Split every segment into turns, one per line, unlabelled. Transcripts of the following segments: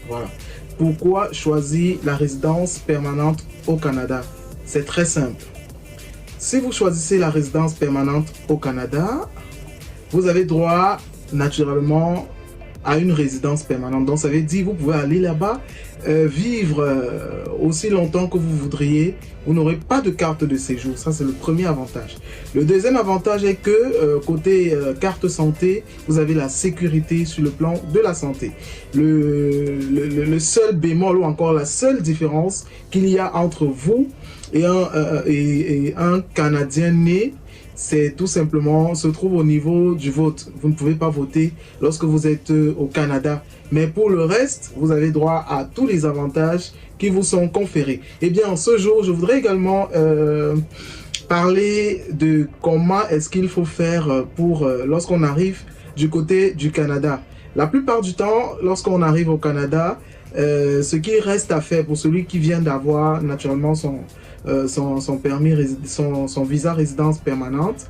Voilà. Pourquoi choisir la résidence permanente au Canada? C'est très simple. Si vous choisissez la résidence permanente au Canada, vous avez droit naturellement à une résidence permanente. Donc ça veut dire que vous pouvez aller là-bas, vivre aussi longtemps que vous voudriez. Vous n'aurez pas de carte de séjour. Ça, c'est le premier avantage. Le deuxième avantage est que côté carte santé, vous avez la sécurité sur le plan de la santé. Le seul bémol ou encore la seule différence qu'il y a entre vous et un Canadien né, c'est tout simplement, se trouve au niveau du vote. Vous ne pouvez pas voter lorsque vous êtes au Canada. Mais pour le reste, vous avez droit à tous les avantages qui vous sont conférés. Eh bien, ce jour, je voudrais également parler de comment est-ce qu'il faut faire pour lorsqu'on arrive du côté du Canada. La plupart du temps, lorsqu'on arrive au Canada, ce qui reste à faire pour celui qui vient d'avoir naturellement son permis, son visa résidence permanente,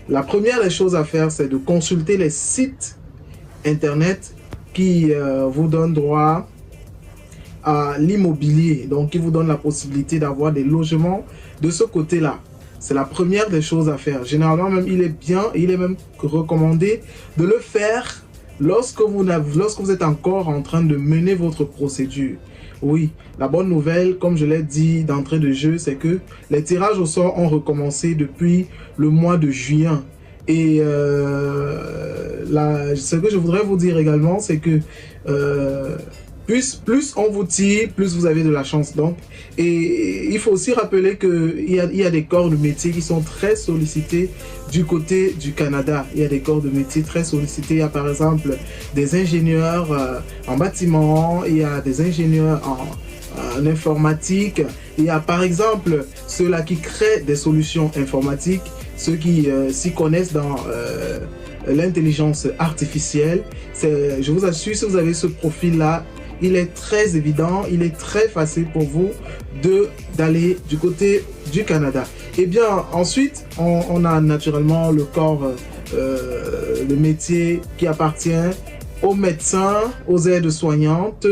la première des choses à faire, c'est de consulter les sites internet qui vous donnent droit à l'immobilier, donc qui vous donnent la possibilité d'avoir des logements de ce côté-là. C'est la première des choses à faire. Généralement, même, il est même recommandé de le faire lorsque vous êtes encore en train de mener votre procédure. Oui, la bonne nouvelle, comme je l'ai dit d'entrée de jeu, c'est que les tirages au sort ont recommencé depuis le mois de juin. Et ce que je voudrais vous dire également, c'est que plus on vous tire, plus vous avez de la chance. Donc, et il faut aussi rappeler qu'il y a des corps de métier qui sont très sollicités du côté du Canada. Il y a des corps de métier très sollicités. Il y a par exemple des ingénieurs en bâtiment, il y a des ingénieurs en informatique. Il y a par exemple ceux-là qui créent des solutions informatiques, ceux qui s'y connaissent dans l'intelligence artificielle. Je vous assure, si vous avez ce profil-là, il est très évident, il est très facile pour vous d'aller du côté du Canada. Et bien ensuite, on a naturellement le corps, le métier qui appartient aux médecins, aux aides-soignantes,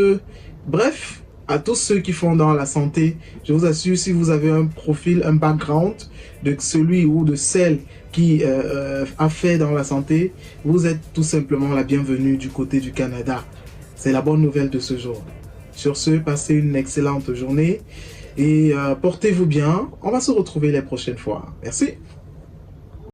bref, à tous ceux qui font dans la santé. Je vous assure, si vous avez un profil, un background de celui ou de celle qui a fait dans la santé, vous êtes tout simplement la bienvenue du côté du Canada. C'est la bonne nouvelle de ce jour. Sur ce, passez une excellente journée et portez-vous bien. On va se retrouver les prochaines fois. Merci.